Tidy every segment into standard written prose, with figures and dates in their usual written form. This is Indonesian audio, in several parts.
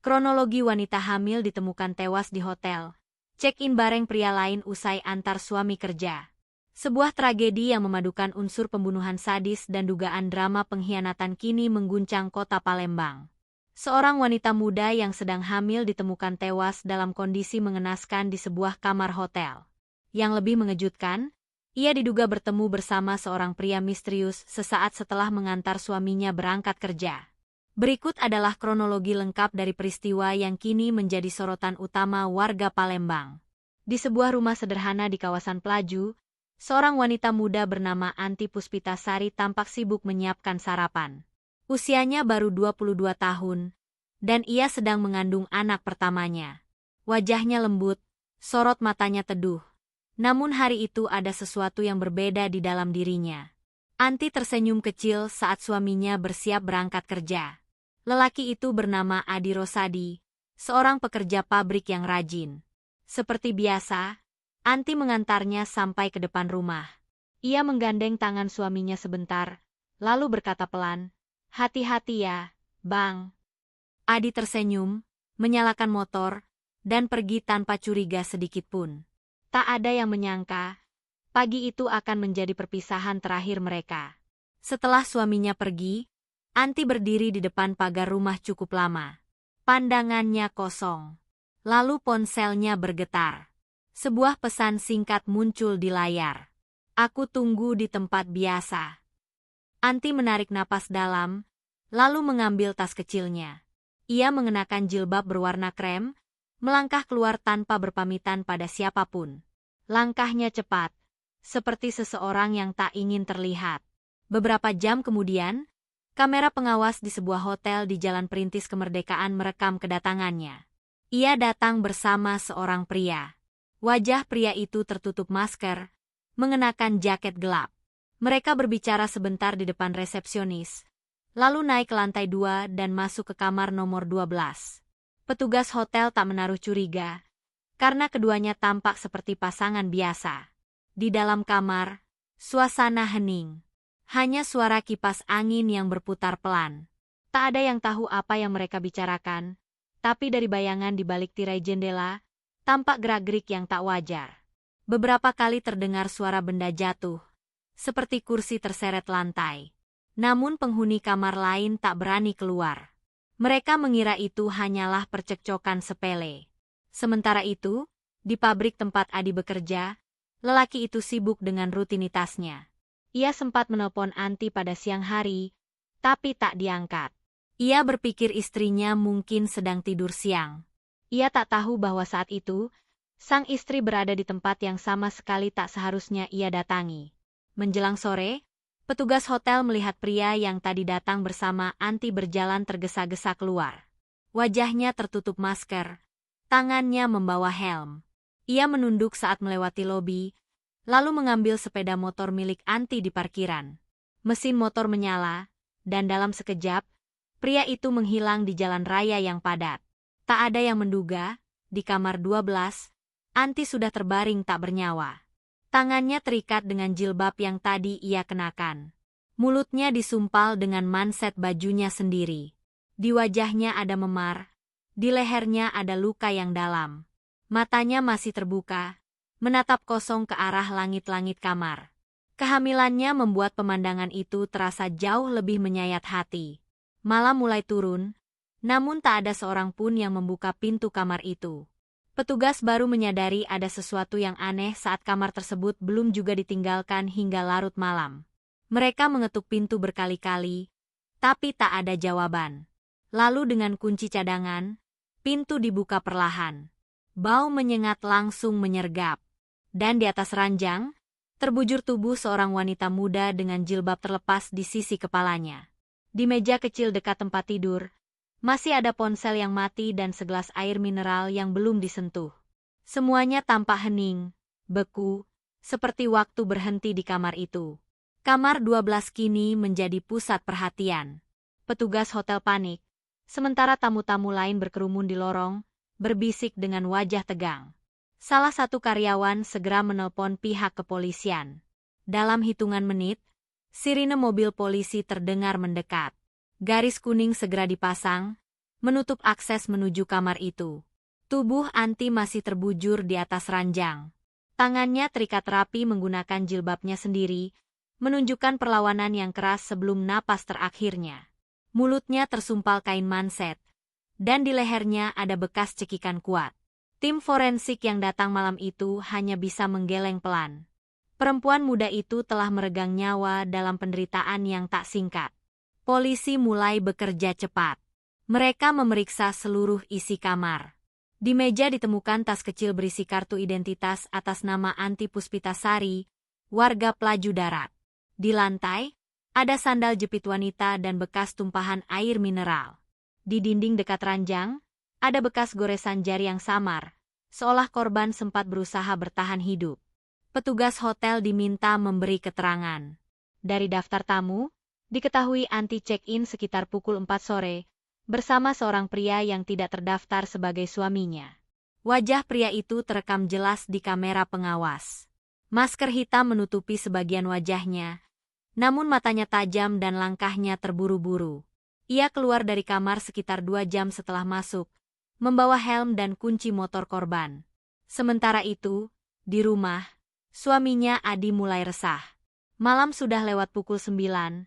Kronologi wanita hamil ditemukan tewas di hotel. Check-in bareng pria lain usai antar suami kerja. Sebuah tragedi yang memadukan unsur pembunuhan sadis dan dugaan drama pengkhianatan kini mengguncang kota Palembang. Seorang wanita muda yang sedang hamil ditemukan tewas dalam kondisi mengenaskan di sebuah kamar hotel. Yang lebih mengejutkan, ia diduga bertemu bersama seorang pria misterius sesaat setelah mengantar suaminya berangkat kerja. Berikut adalah kronologi lengkap dari peristiwa yang kini menjadi sorotan utama warga Palembang. Di sebuah rumah sederhana di kawasan Pelaju, seorang wanita muda bernama Anti Puspitasari tampak sibuk menyiapkan sarapan. Usianya baru 22 tahun, dan ia sedang mengandung anak pertamanya. Wajahnya lembut, sorot matanya teduh. Namun hari itu ada sesuatu yang berbeda di dalam dirinya. Anti tersenyum kecil saat suaminya bersiap berangkat kerja. Lelaki itu bernama Adi Rosadi, seorang pekerja pabrik yang rajin. Seperti biasa, Anti mengantarnya sampai ke depan rumah. Ia menggandeng tangan suaminya sebentar, lalu berkata pelan, "Hati-hati ya, Bang." Adi tersenyum, menyalakan motor, dan pergi tanpa curiga sedikit pun. Tak ada yang menyangka, pagi itu akan menjadi perpisahan terakhir mereka. Setelah suaminya pergi, Anti berdiri di depan pagar rumah cukup lama. Pandangannya kosong. Lalu ponselnya bergetar. Sebuah pesan singkat muncul di layar. "Aku tunggu di tempat biasa." Anti menarik napas dalam, lalu mengambil tas kecilnya. Ia mengenakan jilbab berwarna krem, melangkah keluar tanpa berpamitan pada siapapun. Langkahnya cepat, seperti seseorang yang tak ingin terlihat. Beberapa jam kemudian, kamera pengawas di sebuah hotel di Jalan Perintis Kemerdekaan merekam kedatangannya. Ia datang bersama seorang pria. Wajah pria itu tertutup masker, mengenakan jaket gelap. Mereka berbicara sebentar di depan resepsionis, lalu naik ke lantai 2 dan masuk ke kamar nomor 12. Petugas hotel tak menaruh curiga, karena keduanya tampak seperti pasangan biasa. Di dalam kamar, suasana hening. Hanya suara kipas angin yang berputar pelan. Tak ada yang tahu apa yang mereka bicarakan, tapi dari bayangan di balik tirai jendela, tampak gerak-gerik yang tak wajar. Beberapa kali terdengar suara benda jatuh, seperti kursi terseret lantai. Namun penghuni kamar lain tak berani keluar. Mereka mengira itu hanyalah percekcokan sepele. Sementara itu, di pabrik tempat Adi bekerja, lelaki itu sibuk dengan rutinitasnya. Ia sempat menelpon Anti pada siang hari, tapi tak diangkat. Ia berpikir istrinya mungkin sedang tidur siang. Ia tak tahu bahwa saat itu, sang istri berada di tempat yang sama sekali tak seharusnya ia datangi. Menjelang sore, petugas hotel melihat pria yang tadi datang bersama Anti berjalan tergesa-gesa keluar. Wajahnya tertutup masker, tangannya membawa helm. Ia menunduk saat melewati lobi, lalu mengambil sepeda motor milik Anti di parkiran. Mesin motor menyala, dan dalam sekejap, pria itu menghilang di jalan raya yang padat. Tak ada yang menduga, di kamar 12, Anti sudah terbaring tak bernyawa. Tangannya terikat dengan jilbab yang tadi ia kenakan. Mulutnya disumpal dengan manset bajunya sendiri. Di wajahnya ada memar, di lehernya ada luka yang dalam. Matanya masih terbuka, menatap kosong ke arah langit-langit kamar. Kehamilannya membuat pemandangan itu terasa jauh lebih menyayat hati. Malam mulai turun, namun tak ada seorang pun yang membuka pintu kamar itu. Petugas baru menyadari ada sesuatu yang aneh saat kamar tersebut belum juga ditinggalkan hingga larut malam. Mereka mengetuk pintu berkali-kali, tapi tak ada jawaban. Lalu dengan kunci cadangan, pintu dibuka perlahan. Bau menyengat langsung menyergap. Dan di atas ranjang, terbujur tubuh seorang wanita muda dengan jilbab terlepas di sisi kepalanya. Di meja kecil dekat tempat tidur, masih ada ponsel yang mati dan segelas air mineral yang belum disentuh. Semuanya tampak hening, beku, seperti waktu berhenti di kamar itu. Kamar 12 kini menjadi pusat perhatian. Petugas hotel panik, sementara tamu-tamu lain berkerumun di lorong, berbisik dengan wajah tegang. Salah satu karyawan segera menelpon pihak kepolisian. Dalam hitungan menit, sirine mobil polisi terdengar mendekat. Garis kuning segera dipasang, menutup akses menuju kamar itu. Tubuh Anti masih terbujur di atas ranjang. Tangannya terikat rapi menggunakan jilbabnya sendiri, menunjukkan perlawanan yang keras sebelum napas terakhirnya. Mulutnya tersumpal kain manset, dan di lehernya ada bekas cekikan kuat. Tim forensik yang datang malam itu hanya bisa menggeleng pelan. Perempuan muda itu telah meregang nyawa dalam penderitaan yang tak singkat. Polisi mulai bekerja cepat. Mereka memeriksa seluruh isi kamar. Di meja ditemukan tas kecil berisi kartu identitas atas nama Anti Puspitasari, warga Pelaju Darat. Di lantai, ada sandal jepit wanita dan bekas tumpahan air mineral. Di dinding dekat ranjang, ada bekas goresan jari yang samar, seolah korban sempat berusaha bertahan hidup. Petugas hotel diminta memberi keterangan. Dari daftar tamu, diketahui Anti check-in sekitar pukul 4 sore, bersama seorang pria yang tidak terdaftar sebagai suaminya. Wajah pria itu terekam jelas di kamera pengawas. Masker hitam menutupi sebagian wajahnya, namun matanya tajam dan langkahnya terburu-buru. Ia keluar dari kamar sekitar 2 jam setelah masuk, membawa helm dan kunci motor korban. Sementara itu, di rumah, suaminya Adi mulai resah. Malam sudah lewat pukul 9,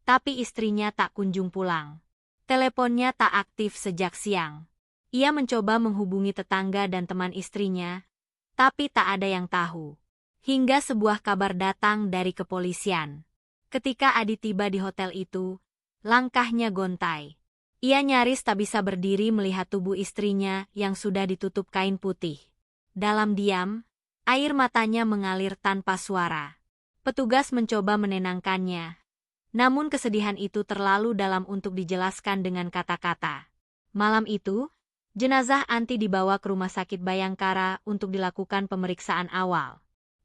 tapi istrinya tak kunjung pulang. Teleponnya tak aktif sejak siang. Ia mencoba menghubungi tetangga dan teman istrinya, tapi tak ada yang tahu. Hingga sebuah kabar datang dari kepolisian. Ketika Adi tiba di hotel itu, langkahnya gontai. Ia nyaris tak bisa berdiri melihat tubuh istrinya yang sudah ditutup kain putih. Dalam diam, air matanya mengalir tanpa suara. Petugas mencoba menenangkannya. Namun kesedihan itu terlalu dalam untuk dijelaskan dengan kata-kata. Malam itu, jenazah Anti dibawa ke Rumah Sakit Bayangkara untuk dilakukan pemeriksaan awal.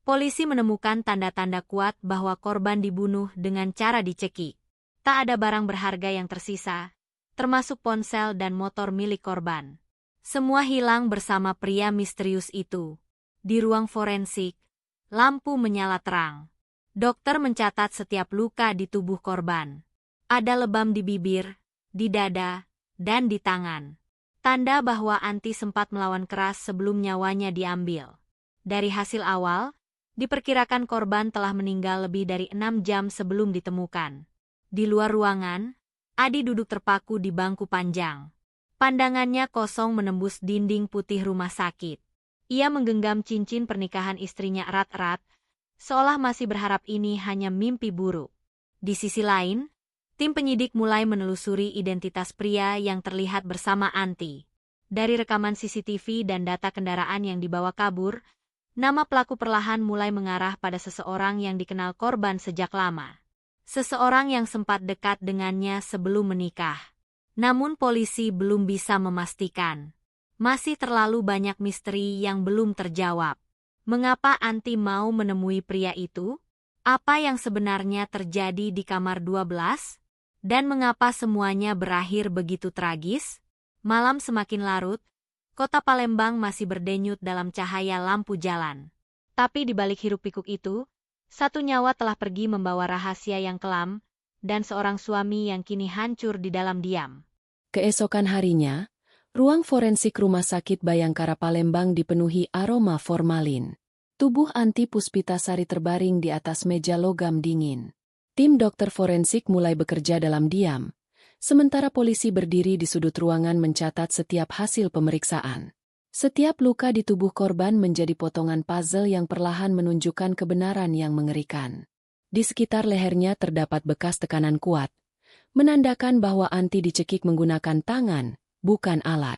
Polisi menemukan tanda-tanda kuat bahwa korban dibunuh dengan cara dicekik. Tak ada barang berharga yang tersisa, termasuk ponsel dan motor milik korban. Semua hilang bersama pria misterius itu. Di ruang forensik, lampu menyala terang. Dokter mencatat setiap luka di tubuh korban. Ada lebam di bibir, di dada, dan di tangan. Tanda bahwa Anti sempat melawan keras sebelum nyawanya diambil. Dari hasil awal, diperkirakan korban telah meninggal lebih dari 6 jam sebelum ditemukan. Di luar ruangan, Adi duduk terpaku di bangku panjang. Pandangannya kosong menembus dinding putih rumah sakit. Ia menggenggam cincin pernikahan istrinya erat-erat, seolah masih berharap ini hanya mimpi buruk. Di sisi lain, tim penyidik mulai menelusuri identitas pria yang terlihat bersama Anti. Dari rekaman CCTV dan data kendaraan yang dibawa kabur, nama pelaku perlahan mulai mengarah pada seseorang yang dikenal korban sejak lama. Seseorang yang sempat dekat dengannya sebelum menikah. Namun polisi belum bisa memastikan. Masih terlalu banyak misteri yang belum terjawab. Mengapa Anti mau menemui pria itu? Apa yang sebenarnya terjadi di kamar 12? Dan mengapa semuanya berakhir begitu tragis? Malam semakin larut, kota Palembang masih berdenyut dalam cahaya lampu jalan. Tapi di balik hiruk-pikuk itu, satu nyawa telah pergi membawa rahasia yang kelam, dan seorang suami yang kini hancur di dalam diam. Keesokan harinya, ruang forensik Rumah Sakit Bayangkara Palembang dipenuhi aroma formalin. Tubuh Anti Puspitasari terbaring di atas meja logam dingin. Tim dokter forensik mulai bekerja dalam diam, sementara polisi berdiri di sudut ruangan mencatat setiap hasil pemeriksaan. Setiap luka di tubuh korban menjadi potongan puzzle yang perlahan menunjukkan kebenaran yang mengerikan. Di sekitar lehernya terdapat bekas tekanan kuat, menandakan bahwa Anti dicekik menggunakan tangan, bukan alat.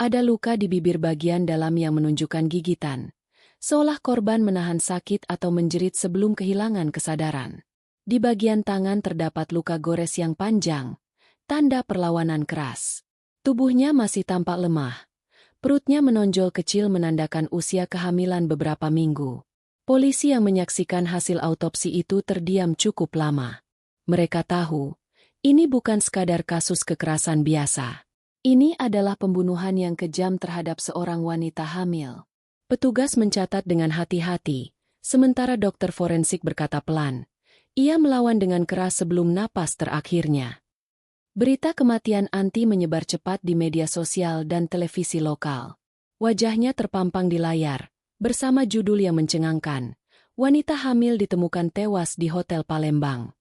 Ada luka di bibir bagian dalam yang menunjukkan gigitan, seolah korban menahan sakit atau menjerit sebelum kehilangan kesadaran. Di bagian tangan terdapat luka gores yang panjang, tanda perlawanan keras. Tubuhnya masih tampak lemah. Perutnya menonjol kecil menandakan usia kehamilan beberapa minggu. Polisi yang menyaksikan hasil autopsi itu terdiam cukup lama. Mereka tahu, ini bukan sekadar kasus kekerasan biasa. Ini adalah pembunuhan yang kejam terhadap seorang wanita hamil. Petugas mencatat dengan hati-hati, sementara dokter forensik berkata pelan. Ia melawan dengan keras sebelum napas terakhirnya. Berita kematian Anti menyebar cepat di media sosial dan televisi lokal. Wajahnya terpampang di layar, bersama judul yang mencengangkan. Wanita hamil ditemukan tewas di Hotel Palembang.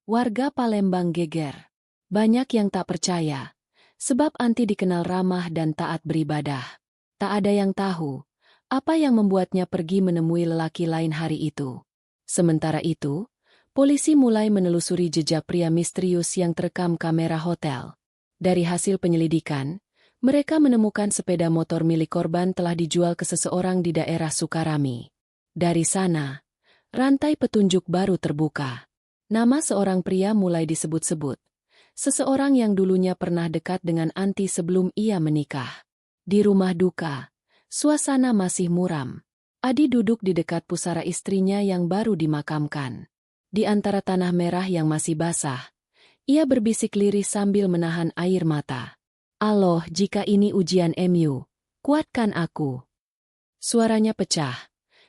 Warga Palembang geger. Banyak yang tak percaya, sebab Anti dikenal ramah dan taat beribadah. Tak ada yang tahu apa yang membuatnya pergi menemui lelaki lain hari itu. Sementara itu, polisi mulai menelusuri jejak pria misterius yang terekam kamera hotel. Dari hasil penyelidikan, mereka menemukan sepeda motor milik korban telah dijual ke seseorang di daerah Sukarami. Dari sana, rantai petunjuk baru terbuka. Nama seorang pria mulai disebut-sebut. Seseorang yang dulunya pernah dekat dengan Anti sebelum ia menikah. Di rumah duka, suasana masih muram. Adi duduk di dekat pusara istrinya yang baru dimakamkan. Di antara tanah merah yang masih basah, ia berbisik lirih sambil menahan air mata. "Allah, jika ini ujian MU, kuatkan aku." Suaranya pecah,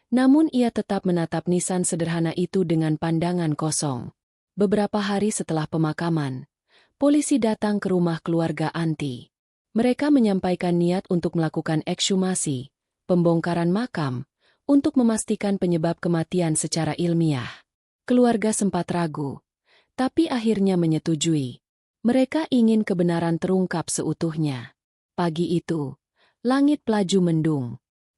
namun ia tetap menatap nisan sederhana itu dengan pandangan kosong. Beberapa hari setelah pemakaman, polisi datang ke rumah keluarga Anti. Mereka menyampaikan niat untuk melakukan ekshumasi, pembongkaran makam, untuk memastikan penyebab kematian secara ilmiah. Keluarga sempat ragu, tapi akhirnya menyetujui. Mereka ingin kebenaran terungkap seutuhnya. Pagi itu, langit pelaju mendung.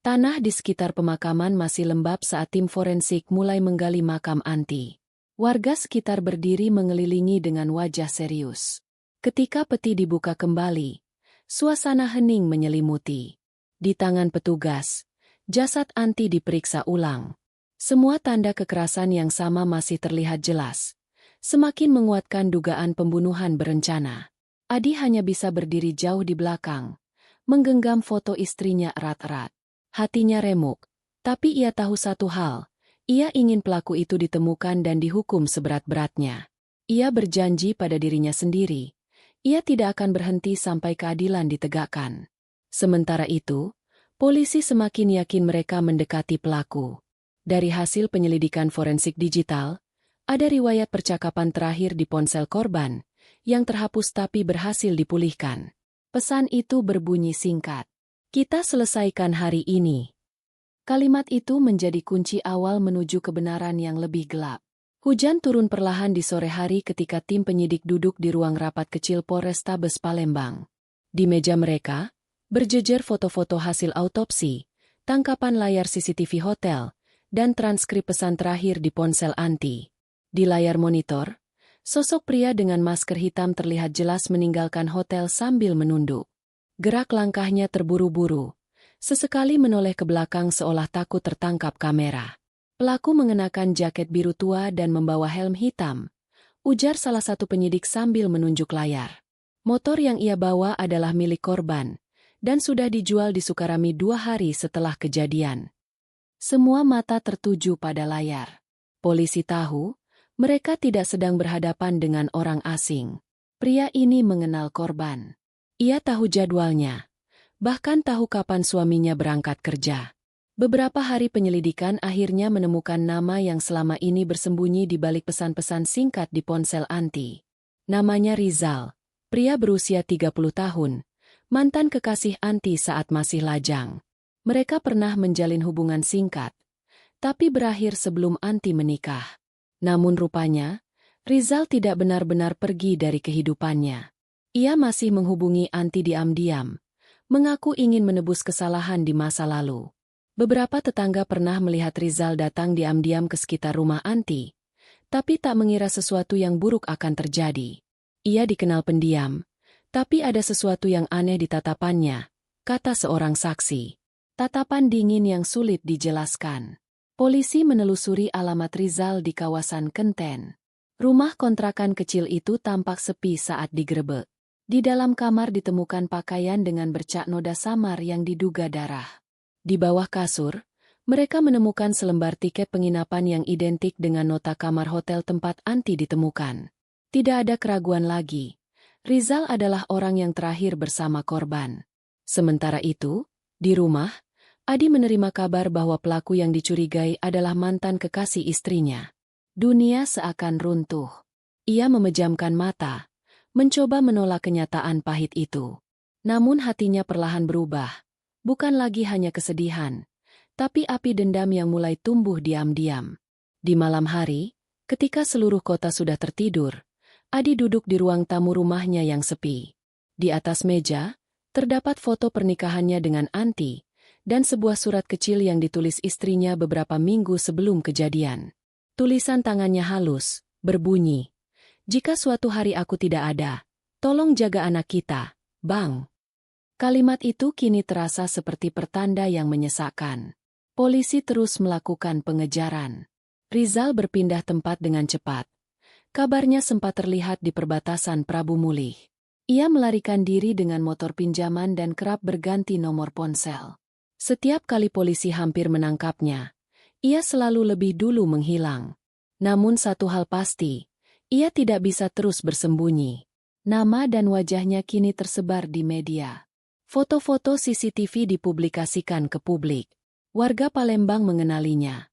Tanah di sekitar pemakaman masih lembab saat tim forensik mulai menggali makam Anti. Warga sekitar berdiri mengelilingi dengan wajah serius. Ketika peti dibuka kembali, suasana hening menyelimuti. Di tangan petugas, jasad Anti diperiksa ulang. Semua tanda kekerasan yang sama masih terlihat jelas, semakin menguatkan dugaan pembunuhan berencana. Adi hanya bisa berdiri jauh di belakang, menggenggam foto istrinya erat-erat. Hatinya remuk, tapi ia tahu satu hal, ia ingin pelaku itu ditemukan dan dihukum seberat-beratnya. Ia berjanji pada dirinya sendiri, ia tidak akan berhenti sampai keadilan ditegakkan. Sementara itu, polisi semakin yakin mereka mendekati pelaku. Dari hasil penyelidikan forensik digital, ada riwayat percakapan terakhir di ponsel korban, yang terhapus tapi berhasil dipulihkan. Pesan itu berbunyi singkat. "Kita selesaikan hari ini." Kalimat itu menjadi kunci awal menuju kebenaran yang lebih gelap. Hujan turun perlahan di sore hari ketika tim penyidik duduk di ruang rapat kecil Polrestabes Palembang. Di meja mereka, berjejer foto-foto hasil autopsi, tangkapan layar CCTV hotel, dan transkrip pesan terakhir di ponsel Anti. Di layar monitor, sosok pria dengan masker hitam terlihat jelas meninggalkan hotel sambil menunduk. Gerak langkahnya terburu-buru, sesekali menoleh ke belakang seolah takut tertangkap kamera. Pelaku mengenakan jaket biru tua dan membawa helm hitam, ujar salah satu penyidik sambil menunjuk layar. Motor yang ia bawa adalah milik korban, dan sudah dijual di Sukarami 2 hari setelah kejadian. Semua mata tertuju pada layar. Polisi tahu, mereka tidak sedang berhadapan dengan orang asing. Pria ini mengenal korban. Ia tahu jadwalnya, bahkan tahu kapan suaminya berangkat kerja. Beberapa hari penyelidikan akhirnya menemukan nama yang selama ini bersembunyi di balik pesan-pesan singkat di ponsel Anti. Namanya Rizal, pria berusia 30 tahun, mantan kekasih Anti saat masih lajang. Mereka pernah menjalin hubungan singkat, tapi berakhir sebelum Anti menikah. Namun rupanya, Rizal tidak benar-benar pergi dari kehidupannya. Ia masih menghubungi Anti diam-diam, mengaku ingin menebus kesalahan di masa lalu. Beberapa tetangga pernah melihat Rizal datang diam-diam ke sekitar rumah Anti, tapi tak mengira sesuatu yang buruk akan terjadi. Ia dikenal pendiam, tapi ada sesuatu yang aneh di tatapannya, kata seorang saksi. Tatapan dingin yang sulit dijelaskan. Polisi menelusuri alamat Rizal di kawasan Kenten. Rumah kontrakan kecil itu tampak sepi saat digerebek. Di dalam kamar ditemukan pakaian dengan bercak noda samar yang diduga darah. Di bawah kasur, mereka menemukan selembar tiket penginapan yang identik dengan nota kamar hotel tempat Anti ditemukan. Tidak ada keraguan lagi. Rizal adalah orang yang terakhir bersama korban. Sementara itu, di rumah, Adi menerima kabar bahwa pelaku yang dicurigai adalah mantan kekasih istrinya. Dunia seakan runtuh. Ia memejamkan mata, mencoba menolak kenyataan pahit itu. Namun hatinya perlahan berubah. Bukan lagi hanya kesedihan, tapi api dendam yang mulai tumbuh diam-diam. Di malam hari, ketika seluruh kota sudah tertidur, Adi duduk di ruang tamu rumahnya yang sepi. Di atas meja, terdapat foto pernikahannya dengan Anti, dan sebuah surat kecil yang ditulis istrinya beberapa minggu sebelum kejadian. Tulisan tangannya halus, berbunyi, "Jika suatu hari aku tidak ada, tolong jaga anak kita, Bang." Kalimat itu kini terasa seperti pertanda yang menyesakkan. Polisi terus melakukan pengejaran. Rizal berpindah tempat dengan cepat. Kabarnya sempat terlihat di perbatasan Prabu Mulih. Ia melarikan diri dengan motor pinjaman dan kerap berganti nomor ponsel. Setiap kali polisi hampir menangkapnya, ia selalu lebih dulu menghilang. Namun satu hal pasti, ia tidak bisa terus bersembunyi. Nama dan wajahnya kini tersebar di media. Foto-foto CCTV dipublikasikan ke publik. Warga Palembang mengenalinya.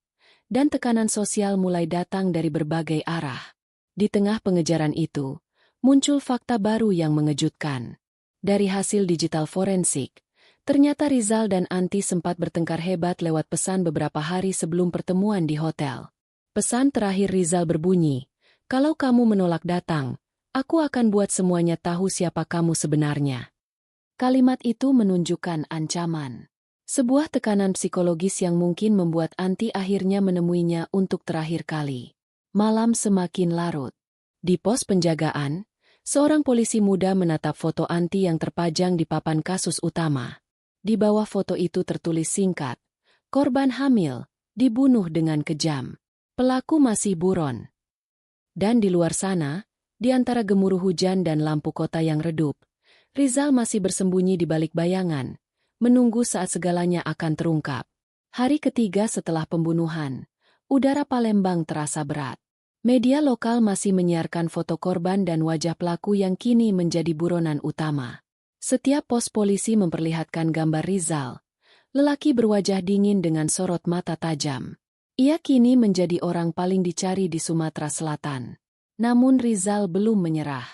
Dan tekanan sosial mulai datang dari berbagai arah. Di tengah pengejaran itu, muncul fakta baru yang mengejutkan. Dari hasil digital forensik, ternyata Rizal dan Anti sempat bertengkar hebat lewat pesan beberapa hari sebelum pertemuan di hotel. Pesan terakhir Rizal berbunyi, "Kalau kamu menolak datang, aku akan buat semuanya tahu siapa kamu sebenarnya." Kalimat itu menunjukkan ancaman. Sebuah tekanan psikologis yang mungkin membuat Anti akhirnya menemuinya untuk terakhir kali. Malam semakin larut. Di pos penjagaan, seorang polisi muda menatap foto Anti yang terpajang di papan kasus utama. Di bawah foto itu tertulis singkat, "Korban hamil, dibunuh dengan kejam. Pelaku masih buron." Dan di luar sana, di antara gemuruh hujan dan lampu kota yang redup, Rizal masih bersembunyi di balik bayangan, menunggu saat segalanya akan terungkap. Hari ketiga setelah pembunuhan, udara Palembang terasa berat. Media lokal masih menyiarkan foto korban dan wajah pelaku yang kini menjadi buronan utama. Setiap pos polisi memperlihatkan gambar Rizal, lelaki berwajah dingin dengan sorot mata tajam. Ia kini menjadi orang paling dicari di Sumatera Selatan. Namun Rizal belum menyerah.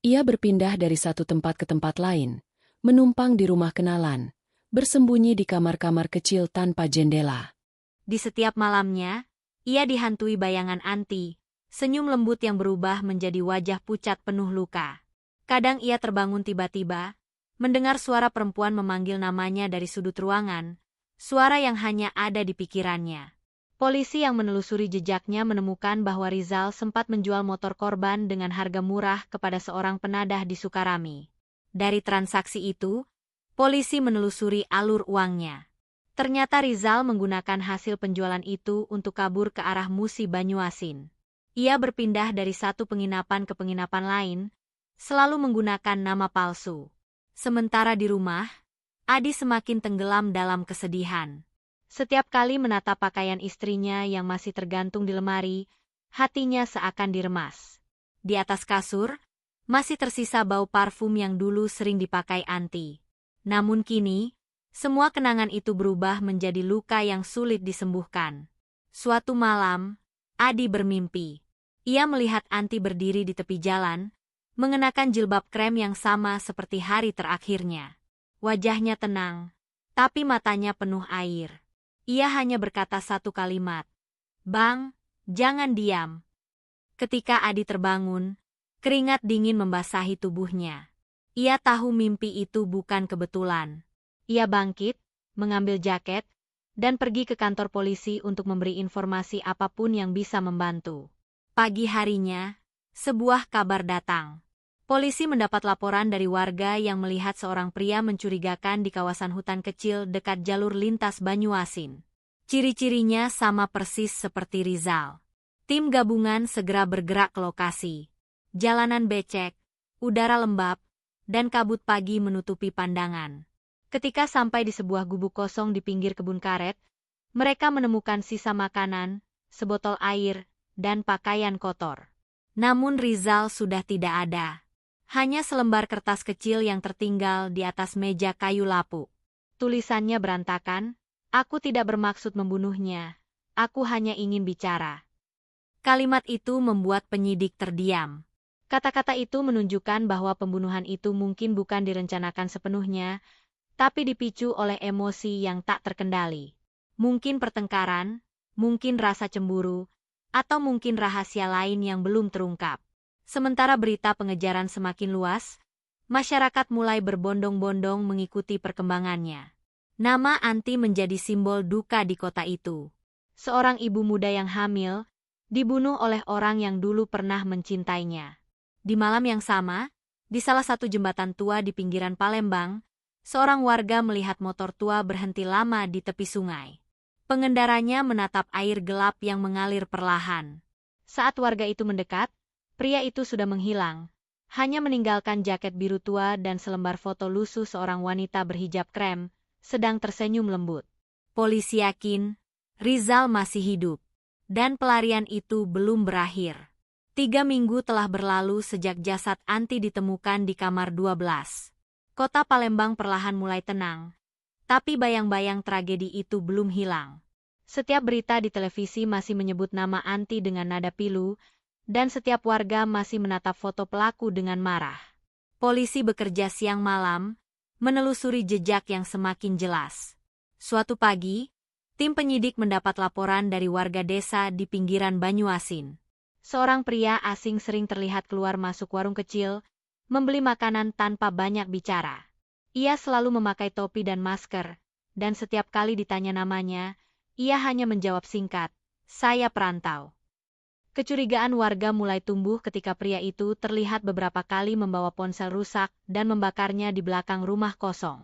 Ia berpindah dari satu tempat ke tempat lain, menumpang di rumah kenalan, bersembunyi di kamar-kamar kecil tanpa jendela. Di setiap malamnya, ia dihantui bayangan Anti, senyum lembut yang berubah menjadi wajah pucat penuh luka. Kadang ia terbangun tiba-tiba, mendengar suara perempuan memanggil namanya dari sudut ruangan, suara yang hanya ada di pikirannya. Polisi yang menelusuri jejaknya menemukan bahwa Rizal sempat menjual motor korban dengan harga murah kepada seorang penadah di Sukarami. Dari transaksi itu, polisi menelusuri alur uangnya. Ternyata Rizal menggunakan hasil penjualan itu untuk kabur ke arah Musi Banyuasin. Ia berpindah dari satu penginapan ke penginapan lain, selalu menggunakan nama palsu. Sementara di rumah, Adi semakin tenggelam dalam kesedihan. Setiap kali menatap pakaian istrinya yang masih tergantung di lemari, hatinya seakan diremas. Di atas kasur, masih tersisa bau parfum yang dulu sering dipakai Anti. Namun kini, semua kenangan itu berubah menjadi luka yang sulit disembuhkan. Suatu malam, Adi bermimpi. Ia melihat Anti berdiri di tepi jalan, mengenakan jilbab krem yang sama seperti hari terakhirnya. Wajahnya tenang, tapi matanya penuh air. Ia hanya berkata satu kalimat, "Bang, jangan diam." Ketika Adi terbangun, keringat dingin membasahi tubuhnya. Ia tahu mimpi itu bukan kebetulan. Ia bangkit, mengambil jaket, dan pergi ke kantor polisi untuk memberi informasi apapun yang bisa membantu. Pagi harinya, sebuah kabar datang. Polisi mendapat laporan dari warga yang melihat seorang pria mencurigakan di kawasan hutan kecil dekat jalur lintas Banyuasin. Ciri-cirinya sama persis seperti Rizal. Tim gabungan segera bergerak ke lokasi. Jalanan becek, udara lembab, dan kabut pagi menutupi pandangan. Ketika sampai di sebuah gubuk kosong di pinggir kebun karet, mereka menemukan sisa makanan, sebotol air, dan pakaian kotor. Namun Rizal sudah tidak ada. Hanya selembar kertas kecil yang tertinggal di atas meja kayu lapuk. Tulisannya berantakan, "Aku tidak bermaksud membunuhnya, aku hanya ingin bicara." Kalimat itu membuat penyidik terdiam. Kata-kata itu menunjukkan bahwa pembunuhan itu mungkin bukan direncanakan sepenuhnya, tapi dipicu oleh emosi yang tak terkendali. Mungkin pertengkaran, mungkin rasa cemburu, atau mungkin rahasia lain yang belum terungkap. Sementara berita pengejaran semakin luas, masyarakat mulai berbondong-bondong mengikuti perkembangannya. Nama Anti menjadi simbol duka di kota itu. Seorang ibu muda yang hamil, dibunuh oleh orang yang dulu pernah mencintainya. Di malam yang sama, di salah satu jembatan tua di pinggiran Palembang, seorang warga melihat motor tua berhenti lama di tepi sungai. Pengendaranya menatap air gelap yang mengalir perlahan. Saat warga itu mendekat, pria itu sudah menghilang, hanya meninggalkan jaket biru tua dan selembar foto lusuh seorang wanita berhijab krem, sedang tersenyum lembut. Polisi yakin, Rizal masih hidup, dan pelarian itu belum berakhir. 3 minggu telah berlalu sejak jasad Anti ditemukan di kamar 12. Kota Palembang perlahan mulai tenang, tapi bayang-bayang tragedi itu belum hilang. Setiap berita di televisi masih menyebut nama Anti dengan nada pilu, dan setiap warga masih menatap foto pelaku dengan marah. Polisi bekerja siang malam, menelusuri jejak yang semakin jelas. Suatu pagi, tim penyidik mendapat laporan dari warga desa di pinggiran Banyuasin. Seorang pria asing sering terlihat keluar masuk warung kecil, membeli makanan tanpa banyak bicara. Ia selalu memakai topi dan masker, dan setiap kali ditanya namanya, ia hanya menjawab singkat, "Saya perantau." Kecurigaan warga mulai tumbuh ketika pria itu terlihat beberapa kali membawa ponsel rusak dan membakarnya di belakang rumah kosong.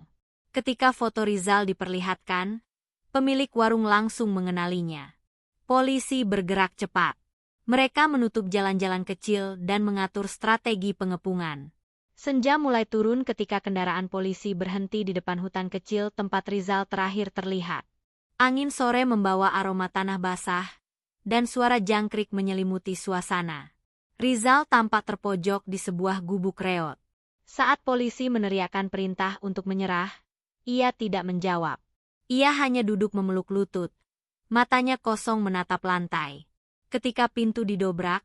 Ketika foto Rizal diperlihatkan, pemilik warung langsung mengenalinya. Polisi bergerak cepat. Mereka menutup jalan-jalan kecil dan mengatur strategi pengepungan. Senja mulai turun ketika kendaraan polisi berhenti di depan hutan kecil tempat Rizal terakhir terlihat. Angin sore membawa aroma tanah basah, dan suara jangkrik menyelimuti suasana. Rizal tampak terpojok di sebuah gubuk reot. Saat polisi meneriakkan perintah untuk menyerah, ia tidak menjawab. Ia hanya duduk memeluk lutut, matanya kosong menatap lantai. Ketika pintu didobrak,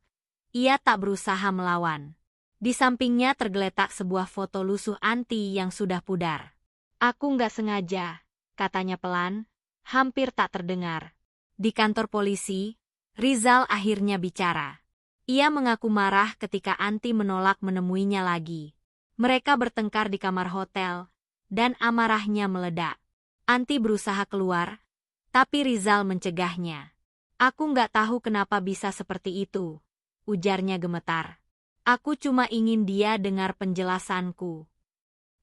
ia tak berusaha melawan. Di sampingnya tergeletak sebuah foto lusuh Anti yang sudah pudar. "Aku nggak sengaja," katanya pelan, hampir tak terdengar. Di kantor polisi, Rizal akhirnya bicara. Ia mengaku marah ketika Anti menolak menemuinya lagi. Mereka bertengkar di kamar hotel, dan amarahnya meledak. Anti berusaha keluar, tapi Rizal mencegahnya. "Aku nggak tahu kenapa bisa seperti itu," ujarnya gemetar. "Aku cuma ingin dia dengar penjelasanku."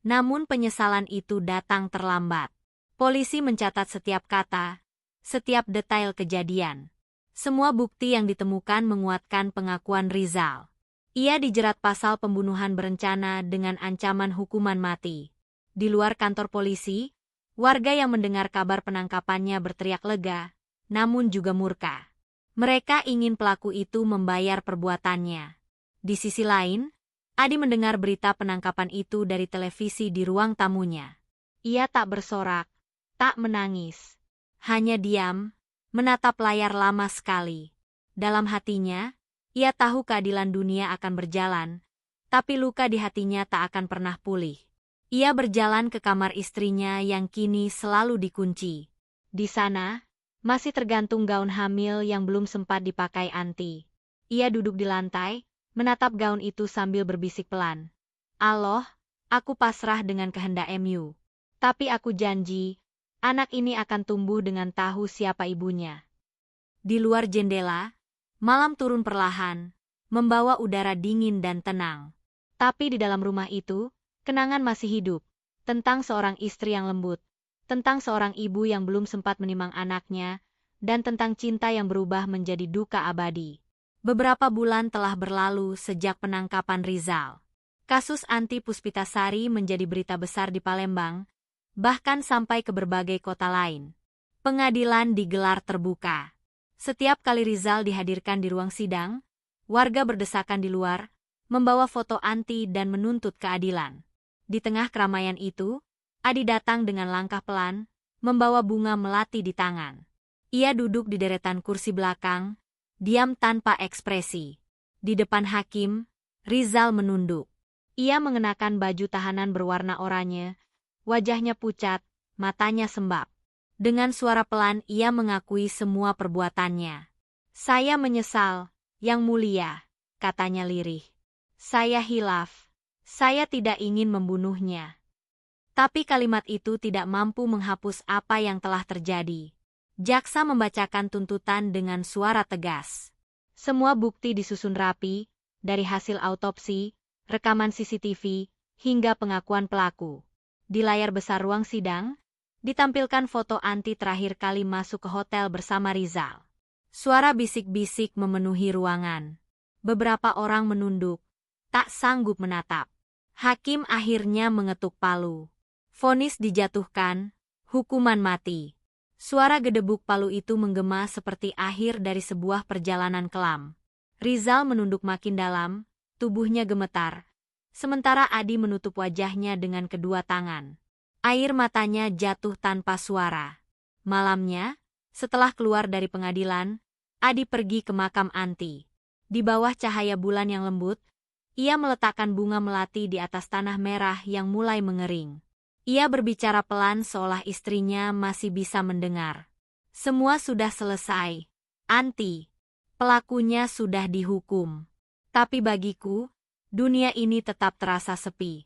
Namun penyesalan itu datang terlambat. Polisi mencatat setiap kata, setiap detail kejadian. Semua bukti yang ditemukan menguatkan pengakuan Rizal. Ia dijerat pasal pembunuhan berencana dengan ancaman hukuman mati. Di luar kantor polisi, warga yang mendengar kabar penangkapannya berteriak lega, namun juga murka. Mereka ingin pelaku itu membayar perbuatannya. Di sisi lain, Adi mendengar berita penangkapan itu dari televisi di ruang tamunya. Ia tak bersorak, tak menangis. Hanya diam, menatap layar lama sekali. Dalam hatinya, ia tahu keadilan dunia akan berjalan, tapi luka di hatinya tak akan pernah pulih. Ia berjalan ke kamar istrinya yang kini selalu dikunci. Di sana, masih tergantung gaun hamil yang belum sempat dipakai Anti. Ia duduk di lantai, menatap gaun itu sambil berbisik pelan. "Allah, aku pasrah dengan kehendak MU. Tapi aku janji, anak ini akan tumbuh dengan tahu siapa ibunya." Di luar jendela, malam turun perlahan, membawa udara dingin dan tenang. Tapi di dalam rumah itu, kenangan masih hidup, tentang seorang istri yang lembut, tentang seorang ibu yang belum sempat menimang anaknya, dan tentang cinta yang berubah menjadi duka abadi. Beberapa bulan telah berlalu sejak penangkapan Rizal. Kasus Anti Puspitasari menjadi berita besar di Palembang, bahkan sampai ke berbagai kota lain. Pengadilan digelar terbuka. Setiap kali Rizal dihadirkan di ruang sidang, warga berdesakan di luar, membawa foto Anti dan menuntut keadilan. Di tengah keramaian itu, Adi datang dengan langkah pelan, membawa bunga melati di tangan. Ia duduk di deretan kursi belakang, diam tanpa ekspresi. Di depan hakim, Rizal menunduk. Ia mengenakan baju tahanan berwarna oranye, wajahnya pucat, matanya sembab. Dengan suara pelan ia mengakui semua perbuatannya. Saya menyesal, Yang Mulia, katanya lirih. Saya hilaf. Saya tidak ingin membunuhnya. Tapi kalimat itu tidak mampu menghapus apa yang telah terjadi. Jaksa membacakan tuntutan dengan suara tegas. Semua bukti disusun rapi, dari hasil autopsi, rekaman CCTV, hingga pengakuan pelaku. Di layar besar ruang sidang, ditampilkan foto Anti terakhir kali masuk ke hotel bersama Rizal. Suara bisik-bisik memenuhi ruangan. Beberapa orang menunduk, tak sanggup menatap. Hakim akhirnya mengetuk palu. Vonis dijatuhkan, hukuman mati. Suara gedebuk palu itu menggema seperti akhir dari sebuah perjalanan kelam. Rizal menunduk makin dalam, tubuhnya gemetar. Sementara Adi menutup wajahnya dengan kedua tangan. Air matanya jatuh tanpa suara. Malamnya, setelah keluar dari pengadilan, Adi pergi ke makam Anti. Di bawah cahaya bulan yang lembut, ia meletakkan bunga melati di atas tanah merah yang mulai mengering. Ia berbicara pelan seolah istrinya masih bisa mendengar. Semua sudah selesai. Anti, pelakunya sudah dihukum. Tapi bagiku, dunia ini tetap terasa sepi.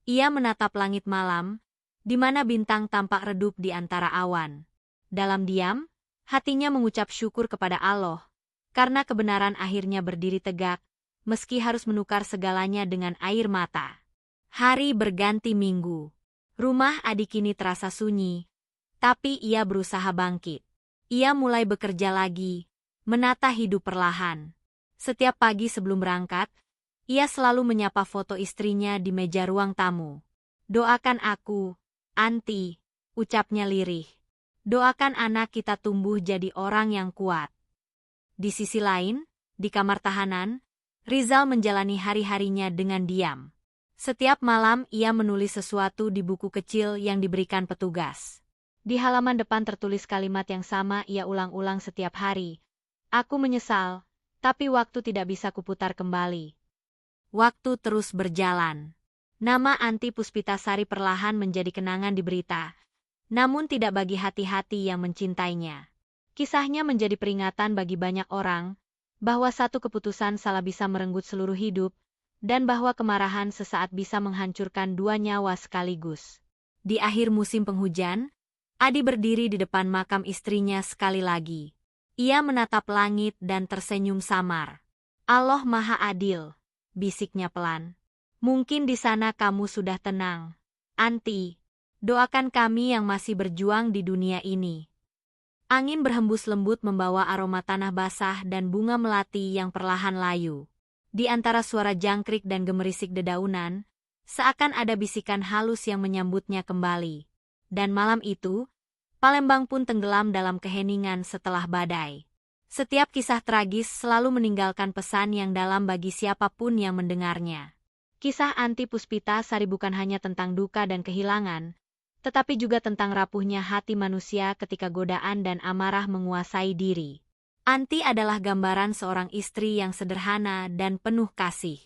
Ia menatap langit malam, di mana bintang tampak redup di antara awan. Dalam diam, hatinya mengucap syukur kepada Allah, karena kebenaran akhirnya berdiri tegak, meski harus menukar segalanya dengan air mata. Hari berganti minggu. Rumah Adi kini terasa sunyi, tapi ia berusaha bangkit. Ia mulai bekerja lagi, menata hidup perlahan. Setiap pagi sebelum berangkat, ia selalu menyapa foto istrinya di meja ruang tamu. Doakan aku, Anti, ucapnya lirih. Doakan anak kita tumbuh jadi orang yang kuat. Di sisi lain, di kamar tahanan, Rizal menjalani hari-harinya dengan diam. Setiap malam ia menulis sesuatu di buku kecil yang diberikan petugas. Di halaman depan tertulis kalimat yang sama ia ulang-ulang setiap hari. Aku menyesal, tapi waktu tidak bisa kuputar kembali. Waktu terus berjalan. Nama Anti Puspitasari perlahan menjadi kenangan di berita, namun tidak bagi hati-hati yang mencintainya. Kisahnya menjadi peringatan bagi banyak orang, bahwa satu keputusan salah bisa merenggut seluruh hidup, dan bahwa kemarahan sesaat bisa menghancurkan dua nyawa sekaligus. Di akhir musim penghujan, Adi berdiri di depan makam istrinya sekali lagi. Ia menatap langit dan tersenyum samar. Allah Maha Adil, bisiknya pelan. Mungkin di sana kamu sudah tenang. Anti, doakan kami yang masih berjuang di dunia ini. Angin berhembus lembut membawa aroma tanah basah dan bunga melati yang perlahan layu. Di antara suara jangkrik dan gemerisik dedaunan, seakan ada bisikan halus yang menyambutnya kembali. Dan malam itu, Palembang pun tenggelam dalam keheningan setelah badai. Setiap kisah tragis selalu meninggalkan pesan yang dalam bagi siapapun yang mendengarnya. Kisah Anti Puspitasari bukan hanya tentang duka dan kehilangan, tetapi juga tentang rapuhnya hati manusia ketika godaan dan amarah menguasai diri. Anti adalah gambaran seorang istri yang sederhana dan penuh kasih.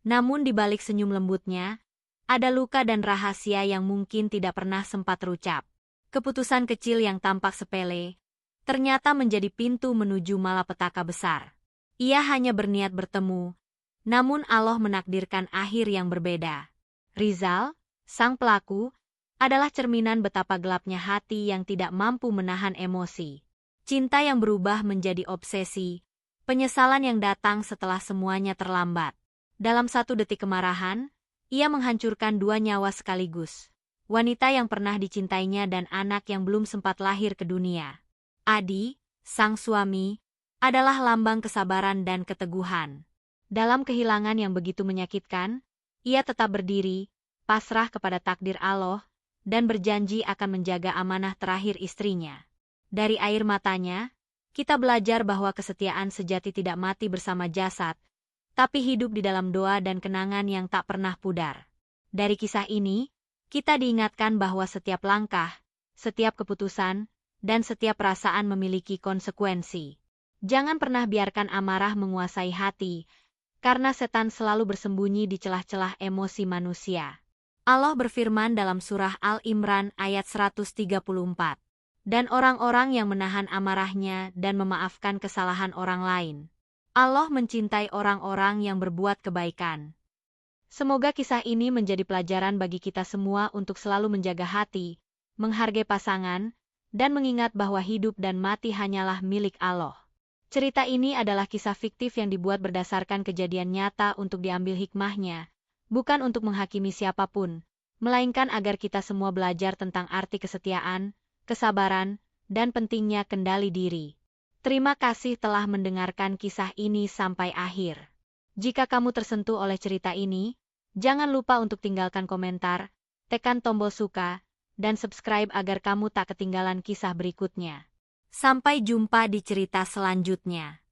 Namun di balik senyum lembutnya, ada luka dan rahasia yang mungkin tidak pernah sempat terucap. Keputusan kecil yang tampak sepele, ternyata menjadi pintu menuju malapetaka besar. Ia hanya berniat bertemu, namun Allah menakdirkan akhir yang berbeda. Rizal, sang pelaku, adalah cerminan betapa gelapnya hati yang tidak mampu menahan emosi. Cinta yang berubah menjadi obsesi, penyesalan yang datang setelah semuanya terlambat. Dalam satu detik kemarahan, ia menghancurkan dua nyawa sekaligus. Wanita yang pernah dicintainya dan anak yang belum sempat lahir ke dunia. Adi, sang suami, adalah lambang kesabaran dan keteguhan. Dalam kehilangan yang begitu menyakitkan, ia tetap berdiri, pasrah kepada takdir Allah, dan berjanji akan menjaga amanah terakhir istrinya. Dari air matanya, kita belajar bahwa kesetiaan sejati tidak mati bersama jasad, tapi hidup di dalam doa dan kenangan yang tak pernah pudar. Dari kisah ini, kita diingatkan bahwa setiap langkah, setiap keputusan, dan setiap perasaan memiliki konsekuensi. Jangan pernah biarkan amarah menguasai hati, karena setan selalu bersembunyi di celah-celah emosi manusia. Allah berfirman dalam surah Al-Imran ayat 134. Dan orang-orang yang menahan amarahnya dan memaafkan kesalahan orang lain. Allah mencintai orang-orang yang berbuat kebaikan. Semoga kisah ini menjadi pelajaran bagi kita semua untuk selalu menjaga hati, menghargai pasangan, dan mengingat bahwa hidup dan mati hanyalah milik Allah. Cerita ini adalah kisah fiktif yang dibuat berdasarkan kejadian nyata untuk diambil hikmahnya, bukan untuk menghakimi siapapun, melainkan agar kita semua belajar tentang arti kesetiaan, kesabaran, dan pentingnya kendali diri. Terima kasih telah mendengarkan kisah ini sampai akhir. Jika kamu tersentuh oleh cerita ini, jangan lupa untuk tinggalkan komentar, tekan tombol suka, dan subscribe agar kamu tak ketinggalan kisah berikutnya. Sampai jumpa di cerita selanjutnya.